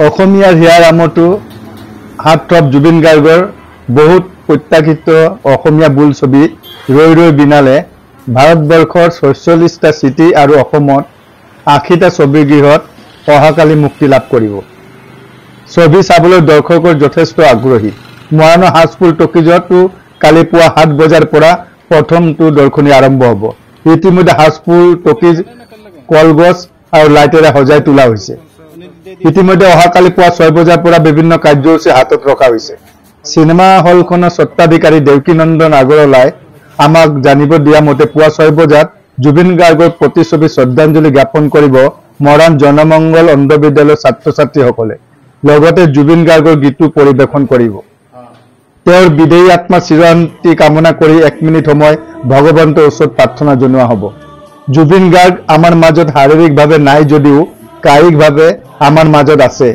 অসমীয়াৰ হিয়াৰ আমঠু হাতথপ জুবিন গাৰ্গৰ বহুত প্ৰত্যাশিত অসমীয়া বোলছবি ৰৈ ৰৈ বিনালে ভাৰতবৰ্ষৰ ৪৬টা চিটি আৰু অসমত ৮০টা ছবিগৃহত অহাকালি মুক্তি লাভ কৰিব। ছবি চাবলৈ দৰ্শকৰ যথেষ্ট আগ্ৰহী। মৰাণৰ হাউচফুল টকিজতো কালি পুৱা ৭ বজাৰ পৰা প্ৰথমটো দৰ্শনী আৰম্ভ হ'ব। ইতিমধ্যে হাউচফুল টকিজ কলগছ আৰু লাইটেৰে সজাই তোলা হৈছে। ইতিমধ্যে অহাকালি পুৱা ৬ বজাৰ পৰা বিভিন্ন কাৰ্যসূচী হাতত ৰখা হৈছে। চিনেমা হলখনৰ স্বত্বাধিকাৰী দেৱকীনন্দন আগৰৱালাই আমাক জানিব দিয়া মতে পুৱা ৬ বজাত জুবিন গাৰ্গৰ প্ৰতিচ্ছবি শ্ৰদ্ধাঞ্জলি জ্ঞাপন কৰিব মৰাণ জনমংগল অন্ধ বিদ্যালয়ৰ ছাত্ৰ-ছাত্ৰীসকলে। লগতে জুবিন গাৰ্গৰ গীতো পৰিৱেশন কৰিব। তেওঁৰ বিদেহী আত্মাৰ চিৰশান্তি কামনা কৰি ১ মিনিট সময় ভগৱন্তৰ ওচৰত প্ৰাৰ্থনা জনোৱা হ'ব। জুবিন গাৰ্গ আমাৰ মাজত শাৰীৰিকভাৱে নাই যদিও কায়িকভাৱে আমাৰ মাজত আছে।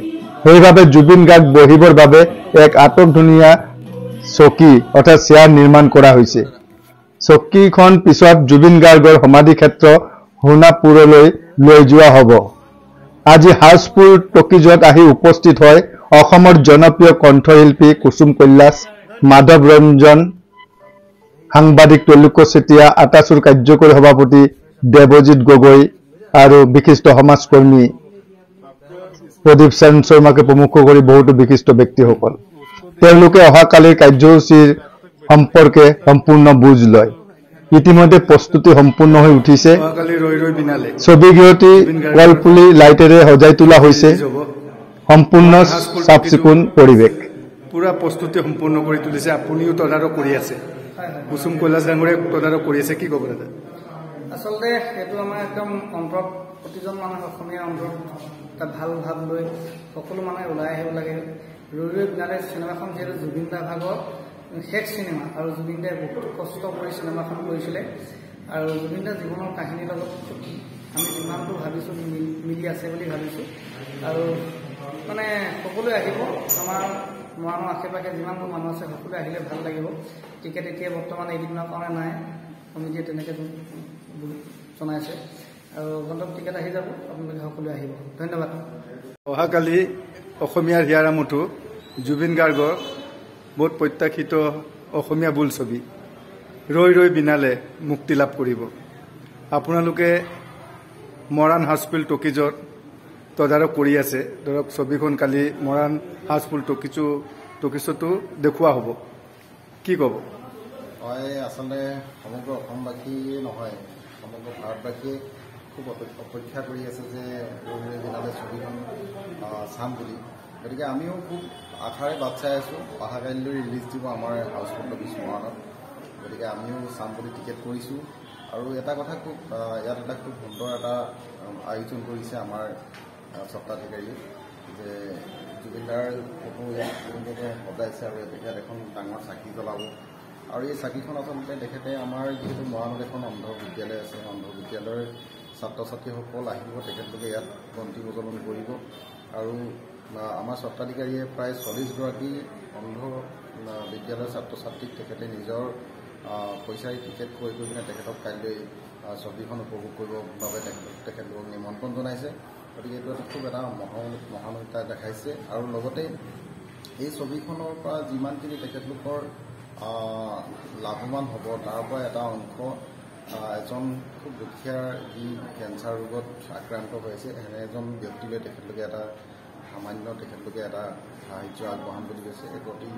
সেইবাবে জুবিন গাৰ্গ বহিবৰ বাবে এক আটকধুনীয়া চকী অৰ্থাৎ চেয়াৰ নিৰ্মাণ কৰা হৈছে। চকীখন পিছত জুবিন গাৰ্গৰ সমাধিক্ষেত্ৰ সোণাপুৰলৈ লৈ যোৱা হ'ব। আজি হাউচফুল টকিজত আহি উপস্থিত হয় অসমৰ জনপ্ৰিয় কণ্ঠশিল্পী কুসুম কৈলাশ, মাধৱ ৰঞ্জন, সাংবাদিক ত্ৰৈলোক্য চেতিয়া, আটাচুৰ কাৰ্যকৰী সভাপতি দেৱজিৎ গগৈ আৰু বিশিষ্ট সমাজকৰ্মী প্ৰদীপ চান্দ শৰ্মাকে প্ৰমুখ কৰি বহুতো বিশিষ্ট ব্যক্তিসকল। তেওঁলোকে অহাকালিৰ কাৰ্যসূচীৰ সম্পৰ্কে সম্পূৰ্ণ বুজ লয়। ইতিমধ্যে প্ৰস্তুতি সম্পূৰ্ণ হৈ উঠিছে। ছবিগৃহটি কলপুলি লাইটেৰে সজাই তোলা হৈছে। সম্পূৰ্ণ চাফ চিকুণ পৰিৱেশ। পুৰা প্ৰস্তুতি সম্পূৰ্ণ কৰি তুলিছে। আপুনিও তদাৰক কৰি আছে, কুসুম কৈলাশ ডাঙৰে তদাৰক কৰি আছে, কি ক'ব দাদা? আচলতে সেইটো আমাৰ একদম অন্তৰত প্ৰতিজন মানুহে অসমীয়া অন্তৰত এটা ভাল ভাৱ লৈ সকলো মানুহে ওলাই আহিব লাগে। ৰৈ ৰৈ বিনালে চিনেমাখন যিহেতু জুবিন দা ভাগৰ শেষ চিনেমা আৰু জুবিন দাই বহুত কষ্ট কৰি চিনেমাখন কৰিছিলে আৰু জুবিন দাৰ জীৱনৰ কাহিনীৰ লগত আমি যিমানটো ভাবিছোঁ মিলি আছে বুলি ভাবিছোঁ আৰু মানে সকলোৱে আহিব। আমাৰ মৰাণৰ আশে পাশে যিমানবোৰ মানুহ আছে সকলোৱে আহিলে ভাল লাগিব। টিকেট এতিয়া বৰ্তমান এইকেইদিনৰ কাৰণে নাই, কমিটিয়ে তেনেকৈ জনাইছে আৰু গন্তব্য টিকেট আহি যাব, আপোনালোকে সকলোৱে আহিব। ধন্যবাদ। অহাকালি অসমীয়াৰ হিয়াৰ আমঠু জুবিন গাৰ্গৰ বহুত প্ৰত্যাশিত অসমীয়া বোলছবি ৰৈ ৰৈ বিনালে মুক্তি লাভ কৰিব। আপোনালোকে মৰাণ হাউচফুল টকিজত তদাৰক কৰি আছে। ধৰক ছবিখন কালি মৰাণ হাউচফুল টকিজতো দেখুওৱা হ'ব, কি ক'ব? হয়, আচলতে সমগ্ৰ অসমবাসীয়ে নহয়, সমগ্ৰ ভাৰতবাসীয়ে খুব অপেক্ষা কৰি আছে যে ৰৈ ৰৈ বিনালে ছবিখন চাম বুলি। গতিকে আমিও খুব আশাৰে বাট চাই আছোঁ। অহাকালিলৈ ৰিলিজ দিব আমাৰ হাউচফুল টকিজ মৰাণত। গতিকে আমিও চাম বুলি টিকেট কৰিছোঁ। আৰু এটা কথা খুব ইয়াত এটা খুব সুন্দৰ এটা আয়োজন কৰিছে আমাৰ স্বত্বাধিকাৰীয়ে যে জুবিনদাৰ ফটো ইয়াত সজাইছে আৰু ইয়াত এখন ডাঙৰ চাকি জ্বলাব। আৰু এই চাকিখন আচলতে তেখেতে আমাৰ যিহেতু মৰাণত এখন অন্ধ বিদ্যালয় আছে, অন্ধ বিদ্যালয়ৰ ছাত্ৰ ছাত্ৰীসকল আহিব, তেখেতলোকে ইয়াত বন্তি প্ৰজ্বলন কৰিব। আৰু আমাৰ স্বত্বাধিকাৰীয়ে প্ৰায় ৪০গৰাকী অন্ধ বিদ্যালয়ৰ ছাত্ৰ ছাত্ৰীক তেখেতে নিজৰ পইচাৰে টিকেট ক্ৰয় কৰি কিনে তেখেতক কাইলৈ ছবিখন উপভোগ কৰিবৰ বাবে তেখেতলোকক নিমন্ত্ৰণ জনাইছে। গতিকে এইটো খুব এটা মহানতা দেখাইছে। আৰু লগতে এই ছবিখনৰ পৰা যিমানখিনি তেখেতলোকৰ লাভৱান হ'ব তাৰ পৰা এটা অংশ এজন খুব দুখীয়া যি কেঞ্চাৰ ৰোগত আক্ৰান্ত হৈ আছে এনে এজন ব্যক্তিলৈ তেখেতলোকে এটা সামান্য তেখেতলোকে এটা সাহায্য আগবঢ়াম বুলি কৈছে। এইটো অতি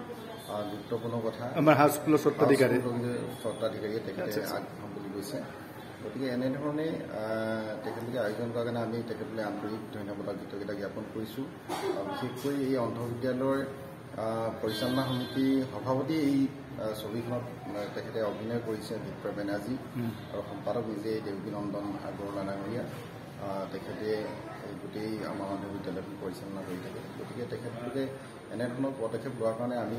গুৰুত্বপূৰ্ণ কথা। আমাৰ হাউচফুলৰ স্বত্বাধিকাৰীয়ে তেখেতে আগবঢ়াম বুলি কৈছে। গতিকে এনেধৰণে তেখেতলোকে আয়োজন কৰাৰ কাৰণে আমি তেখেতলোকে আন্তৰিক ধন্যবাদ আৰু কৃতজ্ঞতা জ্ঞাপন কৰিছোঁ। বিশেষকৈ এই অন্ধ বিদ্যালয়ৰ পৰিচালনা সমিতি সভাপতি এই ছবিখনত তেখেতে অভিনয় কৰিছে বিপ্ৰ বেনাৰ্জী আৰু সম্পাদক নিজে দেৱকীনন্দন আগৰৱালা ডাঙৰীয়া। তেখেতে গোটেই আমাৰ অন্ধ বিদ্যালয়খন পৰিচালনা কৰি থাকে। গতিকে তেখেতলোকে এনেধৰণৰ পদক্ষেপ লোৱাৰ কাৰণে আমি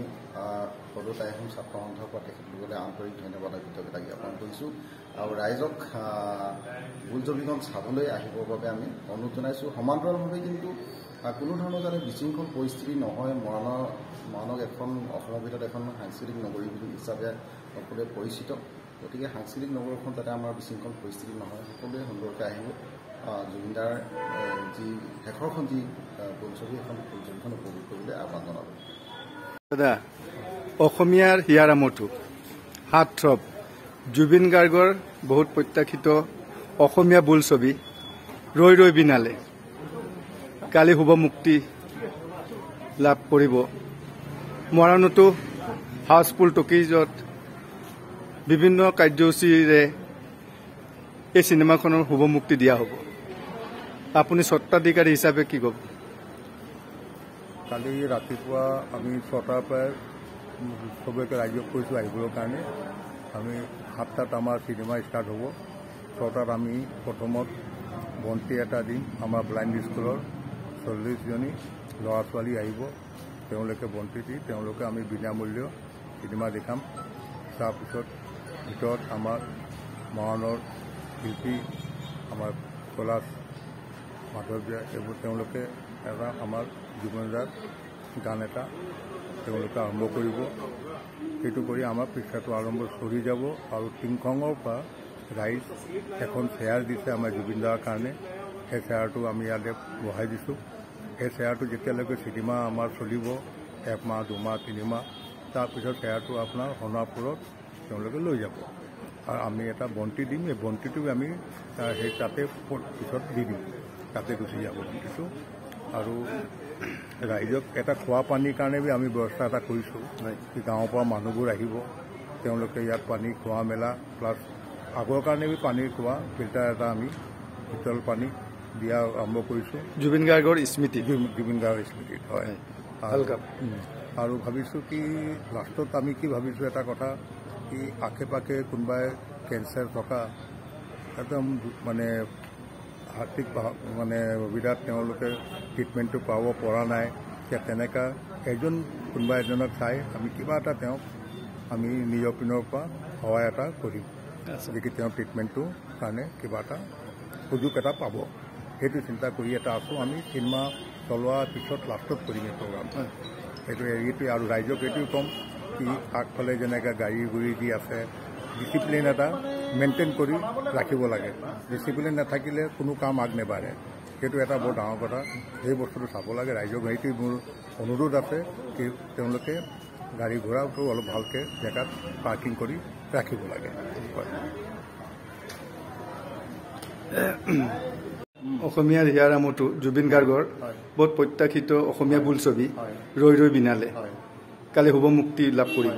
সদৌ আহোম ছাত্ৰ সন্থাৰ পৰা তেখেতলোকলৈ আন্তৰিক ধন্যবাদ আৰু কৃতজ্ঞতা জ্ঞাপন কৰিছোঁ। আৰু ৰাইজক বোলছবিখন চাবলৈ আহিবৰ বাবে আমি অনুৰোধ জনাইছোঁ। সমান্তৰালভাৱে কিন্তু কোনো ধৰণৰ যাতে বিশৃংখল পৰিস্থিতি নহয়। মৰাণক এখন অসমৰ ভিতৰত এখন সাংস্কৃতিক নগৰী হিচাপে সকলোৱে পৰিচিত। গতিকে সাংস্কৃতিক নগৰখন যাতে আমাৰ বিশৃংখল পৰিস্থিতি নহয়, সকলোৱে সুন্দৰকৈ আহিব। জুবিনদাৰ যি শেষৰখন যি বোলছবি এখন বোলছবিখন উপভোগ কৰিবলৈ আহ্বান জনালোঁ। দাদা, অসমীয়াৰ হিয়াৰ আমঠু হাৰ্টথ্ৰব জুবিন গাৰ্গৰ বহুত প্ৰত্যাশিত অসমীয়া বোলছবি ৰৈ ৰৈ বিনালে কালি শুভ মুক্তি লাভ কৰিব। মৰাণতো হাউচফুল টকিজত বিভিন্ন কাৰ্যসূচীৰে এই চিনেমাখনৰ শুভ মুক্তি দিয়া হ'ব। আপুনি স্বত্বাধিকাৰী হিচাপে কি ক'ব? কালি ৰাতিপুৱা আমি 6টাৰ পৰাই চবকে ৰাইজক কৈছোঁ আহিবৰ কাৰণে। আমি 7টাত আমাৰ চিনেমা ষ্টাৰ্ট হ'ব। 6টাত আমি প্ৰথমত বন্তি এটা দিম। আমাৰ ব্লাইণ্ড স্কুলৰ 40জনী ল'ৰা ছোৱালী আহিব। তেওঁলোকে বন্তি দি তেওঁলোকে আমি বিনামূল্য চিনেমা দেখাম। তাৰপিছত ভিতৰত আমাৰ মৰাণৰ শিল্পী আমাৰ পলাশ মাধৱীয় এইবোৰ তেওঁলোকে এটা আমাৰ জুবিনদাৰ গান এটা তেওঁলোকে আৰম্ভ কৰিব। সেইটো কৰি আমাৰ পিক্সাৰটো আৰম্ভ চলি যাব। আৰু টিংখঙৰ পৰা ৰাইজ এখন চেয়াৰ দিছে আমাৰ জুবিনদাৰ কাৰণে। সেই চেয়াৰটো আমি ইয়াতে বহাই দিছোঁ। সেই চেয়াৰটো যেতিয়ালৈকে চিনেমা আমাৰ চলিব 1 মাহ 2 মাহ 3 মাহ, তাৰপিছত চেয়াৰটো আপোনাৰ সোণাপুৰত তেওঁলোকে লৈ যাব। আৰু আমি এটা বন্তি দিম। এই বন্তিটো আমি সেই তাতে পিছত দি দিম, তাতে গুচি যাব বন্তিটো। আৰু ৰাইজক এটা খোৱা পানীৰ কাৰণে আমি ব্যৱস্থা এটা কৰিছোঁ। গাঁৱৰ পৰা মানুহবোৰ আহিব, তেওঁলোকে ইয়াত পানী খোৱা মেলা প্লাছ আগৰ কাৰণে পানীৰ খোৱা ফিল্টাৰ এটা আমি শীতল পানী দিয়া আৰম্ভ কৰিছোঁ। জুবিন গাৰ্গৰ স্মৃতি জুবিন গাৰ্গৰ স্মৃতি হয়। আৰু ভাবিছোঁ কি লাষ্টত আমি কি ভাবিছোঁ এটা কথা কি আশে পাশে কোনোবাই কেঞ্চাৰ থকা একদম মানে আৰ্থিক মানে সুবিধাত তেওঁলোকে ট্ৰিটমেণ্টটো পাব পৰা নাই। তেনেকুৱা কোনোবা এজনক চাই আমি কিবা এটা তেওঁক আমি নিজৰ পিনৰ পৰা সহায় এটা কৰিম, যিকি তেওঁ ট্ৰিটমেণ্টটোৰ কাৰণে কিবা এটা সুযোগ এটা পাব। সেইটো চিন্তা কৰি এটা আছোঁ। আমি চিনেমা চলোৱাৰ পিছত লাষ্টত কৰিম এই প্ৰগ্ৰামটো। এইটোৱে আৰু ৰাইজক এইটোৱে ক'ম কি আগফালে যেনেকৈ গাড়ী গুড়ি দি আছে, ডিচিপ্লিন এটা মেইনটেইন কৰি ৰাখিব লাগে। ডিচিপ্লিন নাথাকিলে কোনো কাম আগ নেবাঢ়ে। সেইটো এটা বৰ ডাঙৰ কথা। সেই বস্তুটো চাব লাগে। ৰাইজক সেইটোৱে মোৰ অনুৰোধ আছে কি তেওঁলোকে গাড়ী ঘোঁৰাটো অলপ ভালকৈ জেগাত পাৰ্কিং কৰি ৰাখিব লাগে। অসমীয়াৰ হিয়াৰ আমঠু জুবিন গাৰ্গৰ বহুত প্ৰত্যাশিত অসমীয়া বোলছবি ৰৈ ৰৈ বিনালে কালি শুভ মুক্তি লাভ কৰিব।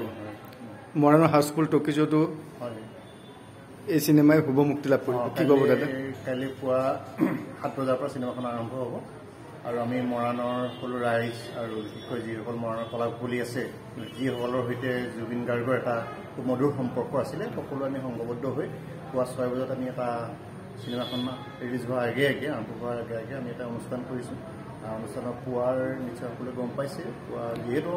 মৰাণৰ হাউচফুল টকিজতো এই চিনেমাই শুভ মুক্তি লাভ কৰিব। কি ক'ব দাদা? কালি পুৱা 7 বজাৰ পৰা চিনেমাখন আৰম্ভ হ'ব। আৰু আমি মৰাণৰ সকলো ৰাইজ আৰু বিশেষকৈ যিসকল মৰাণৰ কলাকুশলী আছে, যিসকলৰ সৈতে জুবিন গাৰ্গৰ এটা খুব মধুৰ সম্পৰ্ক আছিলে, সকলো আমি সংঘবদ্ধ হৈ পুৱা 6 বজাত আমি এটা চিনেমাখন ৰিলিজ হোৱাৰ আগে আৰম্ভ হোৱাৰ আগে আমি এটা অনুষ্ঠান কৰিছোঁ। অনুষ্ঠানত পুৱাৰ নিশ্চয় সকলোৱে গম পাইছে। পুৱা যিহেতু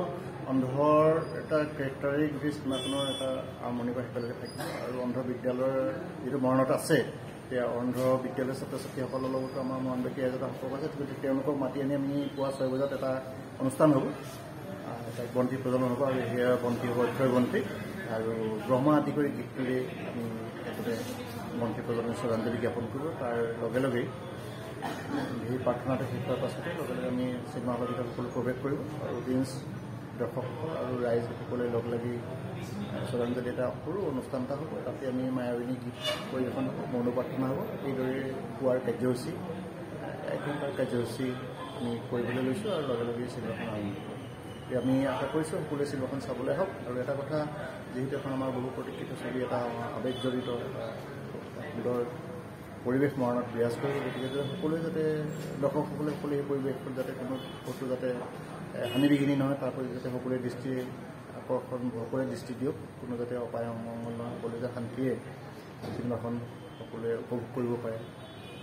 অন্ধৰ এটা কেৰেক্টাৰেই গোটেই চিনেমাখনৰ এটা আৰম্ভণিৰ পৰা শেষলৈকে থাকিব। আৰু অন্ধ বিদ্যালয়ৰ যিটো মৰণত আছে, এতিয়া অন্ধ বিদ্যালয়ৰ ছাত্ৰ ছাত্ৰীসকলৰ লগতো আমাৰ মৰণবাসী এটা সম্পৰ্ক আছে। গতিকে তেওঁলোকক মাতি আনি আমি পুৱা 6 বজাত এটা অনুষ্ঠান হ'ব। তাত বন্তি প্ৰজ্বলন হ'ব। আৰু সেয়া বন্তি হ'ব অক্ষয় বন্তি আৰু ব্ৰহ্মা আদি কৰি গীতটোৰে আমি তেখেতে বন্তি প্ৰজ্বলন শ্ৰদ্ধাঞ্জলি জ্ঞাপন কৰিব। তাৰ লগে লগেই সেই প্ৰাৰ্থনাটো শেষ হোৱাৰ পাছতে লগে লগে আমি চিনেমা হলৰ ভিতৰত সকলো প্ৰৱেশ কৰিব। আৰু অডিয়েঞ্চ দৰ্শকসকল আৰু ৰাইজ সকলোৱে লগ লাগি শ্ৰদ্ধাঞ্জলি এটা সৰু অনুষ্ঠান এটা হ'ব। তাতে আমি মায়াবিনী গীত পৰিৱেশন হ'ব, মৌন প্ৰাৰ্থনা হ'ব। এইদৰে পুৱাৰ কাৰ্যসূচী 1 ঘণ্টাৰ কাৰ্যসূচী আমি কৰিবলৈ লৈছোঁ। আৰু লগে লগে চিনেমাখন আৰম্ভ হ'ব। আমি আশা কৰিছোঁ সকলোৱে চিনেমাখন চাবলৈ আহক। আৰু এটা কথা, যিহেতু এখন আমাৰ বহু প্ৰতীক্ষিত ছবি, এটা আৱেগ জড়িত এটা সুন্দৰ পৰিৱেশ মৰাণত বিৰাজ কৰিব। গতিকে সকলোৱে যাতে দৰ্শকসকলে এই পৰিৱেশটোত যাতে কোনো বস্তু যাতে হানি বিঘিনি নহয়, তাৰ প্ৰতি যাতে সকলোৱে দৃষ্টি আকৰ্ষণ সকলোৱে দৃষ্টি দিয়ক। কোনো যাতে অপায় অমংগল নহয়, সকলোৱে যাতে শান্তিয়ে চিনেমাখন সকলোৱে উপভোগ কৰিব পাৰে,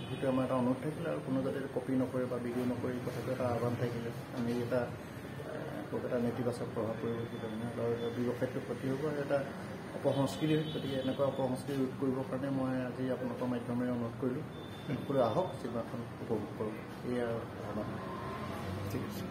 সেইটো আমাৰ এটা অনুৰোধ থাকিলে। আৰু কোনো যাতে কপি নকৰে বা ভিডিঅ' নকৰে, এই কথাটো এটা আহ্বান থাকিলে। আমি এটা খুব এটা নেতিবাচক প্ৰভাৱ পৰিব আৰু ব্যৱসায়টোৰ প্ৰতি হ'ব এটা অপসংস্কৃতি। গতিকে এনেকুৱা অপসংস্কৃতি ৰোধ কৰিবৰ কাৰণে মই আজি আপোনালোকৰ মাধ্যমেৰে অনুৰোধ কৰিলোঁ, সকলোৱে আহক চিনেমাখন উপভোগ কৰক। এয়া ঠিক আছে।